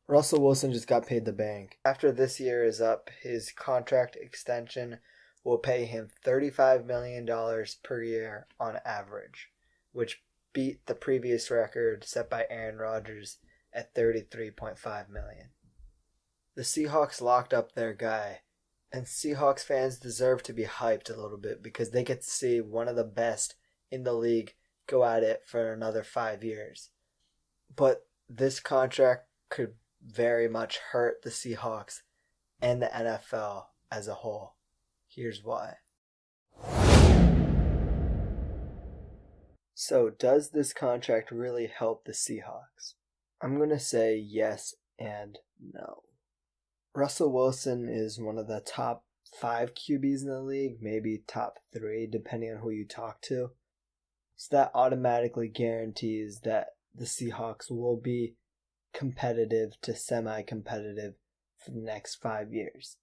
Russell Wilson just got paid the bank. After this year is up, his contract extension will pay him $35 million per year on average, which beat the previous record set by Aaron Rodgers at $33.5 million. The Seahawks locked up their guy, and Seahawks fans deserve to be hyped a little bit because they get to see one of the best in the league go at it for another 5 years. But this contract could very much hurt the Seahawks and the NFL as a whole. Here's why. So, does this contract really help the Seahawks? I'm going to say yes and no. Russell Wilson is one of the top 5 QBs in the league, maybe top 3, depending on who you talk to. So that automatically guarantees that the Seahawks will be competitive to semi-competitive for the next 5 years.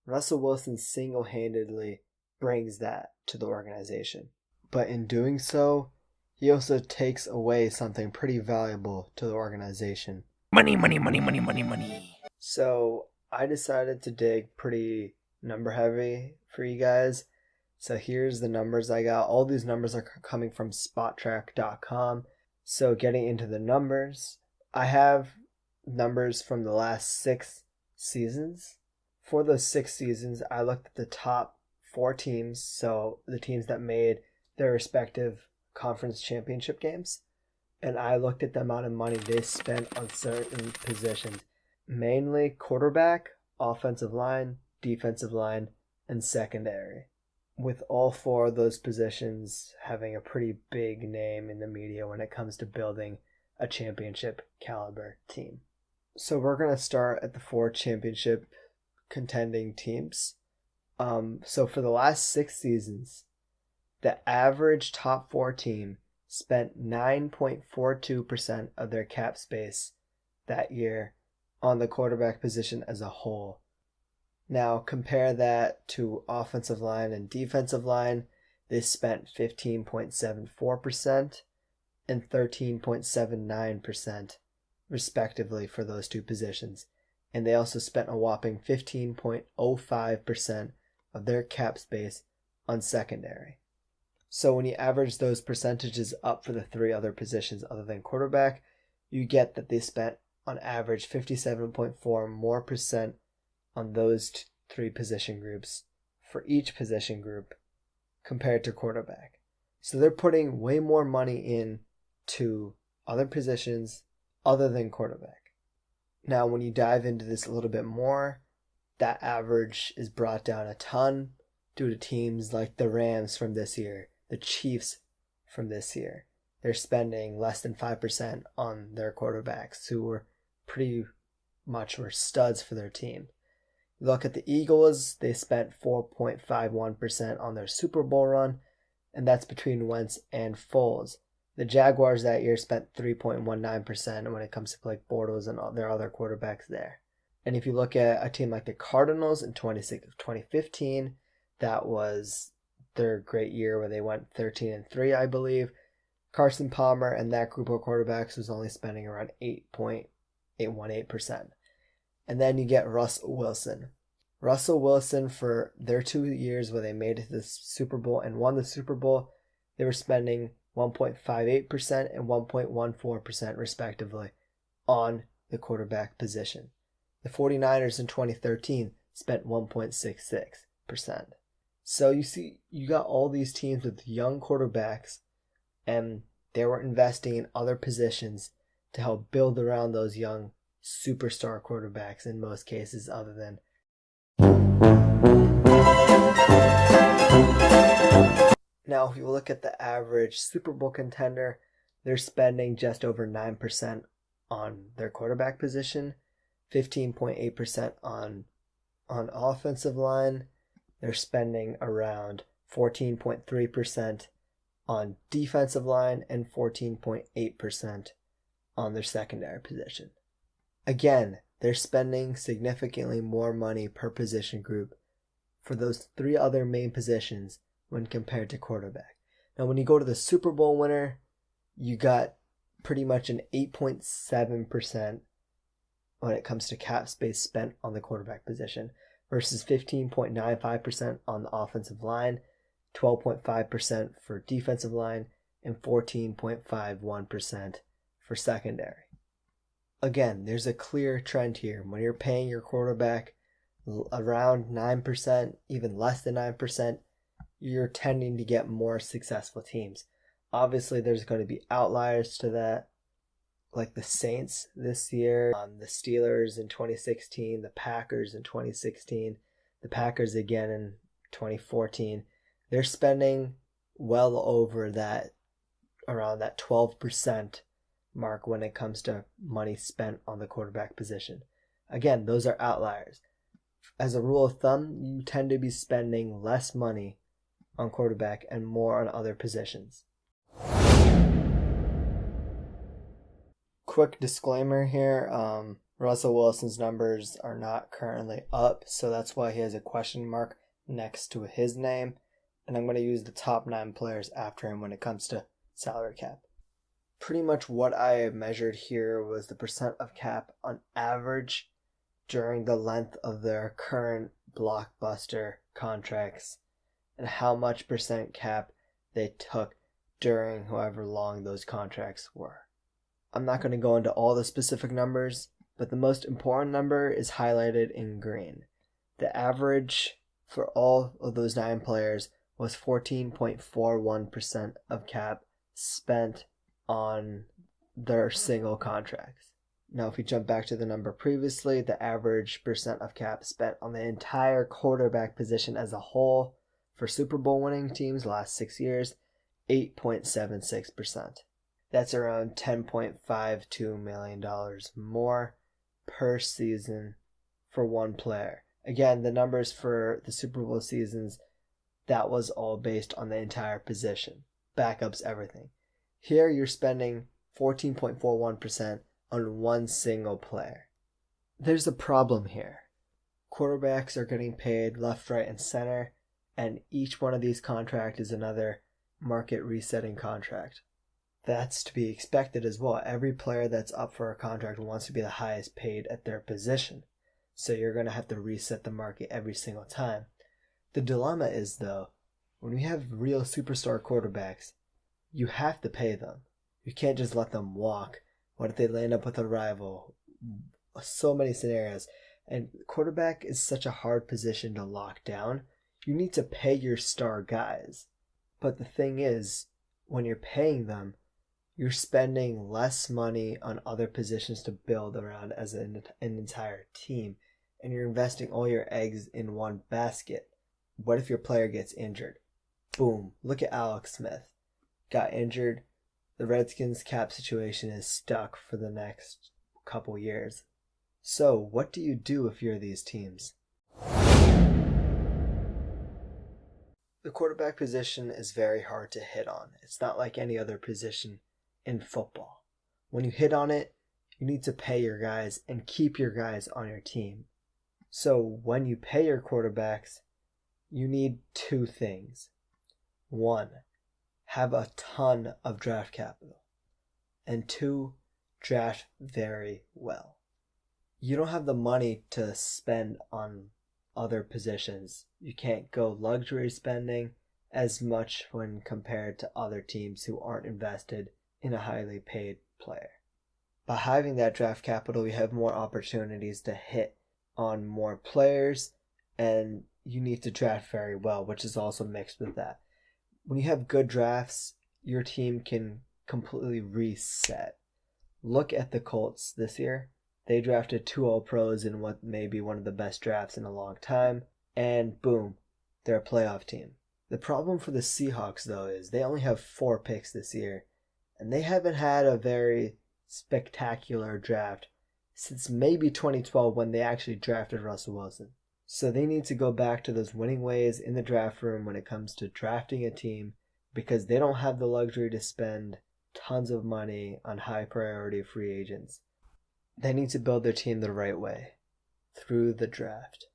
Russell Wilson single-handedly brings that to the organization. But in doing so, he also takes away something pretty valuable to the organization. Money, money, money, money, money, money. So I decided to dig pretty number heavy for you guys. So here's the numbers I got. All these numbers are coming from spottrack.com. So getting into the numbers, I have numbers from the last 6 seasons. For those 6 seasons, I looked at the top 4 teams, so the teams that made their respective conference championship games, and I looked at the amount of money they spent on certain positions, mainly quarterback, offensive line, defensive line, and secondary, with all 4 of those positions having a pretty big name in the media when it comes to building a championship caliber team. So we're going to start at the 4 championship contending teams. So for the last 6 seasons, the average top 4 team spent 9.42% of their cap space that year on the quarterback position as a whole. Now compare that to offensive line and defensive line. They spent 15.74% and 13.79% respectively for those 2 positions. And they also spent a whopping 15.05% of their cap space on secondary. So when you average those percentages up for the 3 other positions other than quarterback, you get that they spent on average 57.4 more percent on those 3 position groups for each position group compared to quarterback. So they're putting way more money in to other positions other than quarterback. Now, when you dive into this a little bit more, that average is brought down a ton due to teams like the Rams from this year, the Chiefs from this year. They're spending less than 5% on their quarterbacks, who were pretty much were studs for their team. You look at the Eagles, they spent 4.51% on their Super Bowl run, and that's between Wentz and Foles. The Jaguars that year spent 3.19% when it comes to Blake Bortles and all their other quarterbacks there. And if you look at a team like the Cardinals in 2015, that was their great year where they went 13-3, I believe. Carson Palmer and that group of quarterbacks was only spending around 8.818%. And then you get Russell Wilson. Russell Wilson, for their 2 years where they made it to the Super Bowl and won the Super Bowl, they were spending 1.58% and 1.14% respectively on the quarterback position. The 49ers in 2013 spent 1.66%. So you see, you got all these teams with young quarterbacks, and they were investing in other positions to help build around those young superstar quarterbacks in most cases other than. Now, if you look at the average Super Bowl contender, they're spending just over 9% on their quarterback position, 15.8% on offensive line. They're spending around 14.3% on defensive line and 14.8% on their secondary position. Again, they're spending significantly more money per position group for those 3 other main positions when compared to quarterback. Now, when you go to the Super Bowl winner, you got pretty much an 8.7%, when it comes to cap space spent on the quarterback position versus 15.95% on the offensive line, 12.5% for defensive line, and 14.51% for secondary. Again, there's a clear trend here. When you're paying your quarterback around 9%, even less than 9%, you're tending to get more successful teams. Obviously, there's going to be outliers to that, like the Saints this year, the Steelers in 2016, the Packers in 2016, the Packers again in 2014. They're spending well over that, around that 12% mark when it comes to money spent on the quarterback position. Again, those are outliers. As a rule of thumb, you tend to be spending less money on quarterback and more on other positions. Quick disclaimer here, Russell Wilson's numbers are not currently up, so that's why he has a question mark next to his name, and I'm going to use the top 9 players after him when it comes to salary cap. Pretty much what I measured here was the percent of cap on average during the length of their current blockbuster contracts and how much percent cap they took during however long those contracts were. I'm not going to go into all the specific numbers, but the most important number is highlighted in green. The average for all of those 9 players was 14.41% of cap spent on their single contracts. Now, if we jump back to the number previously, the average percent of cap spent on the entire quarterback position as a whole for Super Bowl winning teams last 6 years, 8.76%. That's around $10.52 million more per season for one player. Again, the numbers for the Super Bowl seasons, that was all based on the entire position. Backups, everything. Here you're spending 14.41% on one single player. There's a problem here. Quarterbacks are getting paid left, right, and center, and each one of these contracts is another market resetting contract. That's to be expected as well. Every player that's up for a contract wants to be the highest paid at their position. So you're going to have to reset the market every single time. The dilemma is, though, when you have real superstar quarterbacks, you have to pay them. You can't just let them walk. What if they land up with a rival? So many scenarios. And quarterback is such a hard position to lock down. You need to pay your star guys. But the thing is, when you're paying them, you're spending less money on other positions to build around as an entire team. And you're investing all your eggs in one basket. What if your player gets injured? Boom. Look at Alex Smith. Got injured. The Redskins cap situation is stuck for the next couple years. So, what do you do if you're these teams? The quarterback position is very hard to hit on. It's not like any other position in football. When you hit on it, you need to pay your guys and keep your guys on your team. So, when you pay your quarterbacks, you need 2 things. 1, have a ton of draft capital. And 2, draft very well. You don't have the money to spend on other positions. You can't go luxury spending as much when compared to other teams who aren't invested in a highly paid player. By having that draft capital, you have more opportunities to hit on more players, and you need to draft very well, which is also mixed with that. When you have good drafts, your team can completely reset. Look at the Colts this year. They drafted 2 All-Pros in what may be one of the best drafts in a long time, and boom, they're a playoff team. The problem for the Seahawks, though, is they only have 4 picks this year, and they haven't had a very spectacular draft since maybe 2012 when they actually drafted Russell Wilson. So they need to go back to those winning ways in the draft room when it comes to drafting a team, because they don't have the luxury to spend tons of money on high priority free agents. They need to build their team the right way, through the draft.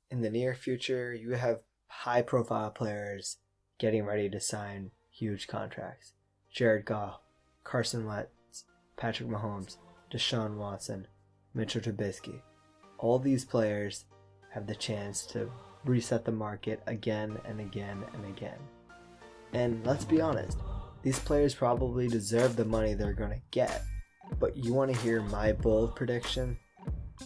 In the near future, you have high profile players getting ready to sign huge contracts. Jared Goff, Carson Wentz, Patrick Mahomes, Deshaun Watson, Mitchell Trubiksy. All these players have the chance to reset the market again and again and again. And let's be honest, these players probably deserve the money they're going to get. But you want to hear my bold prediction?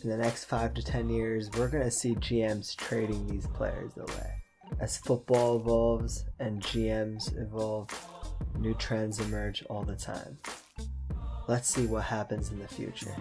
In the next 5 to 10 years, we're going to see GMs trading these players away. As football evolves and GMs evolve, new trends emerge all the time. Let's see what happens in the future.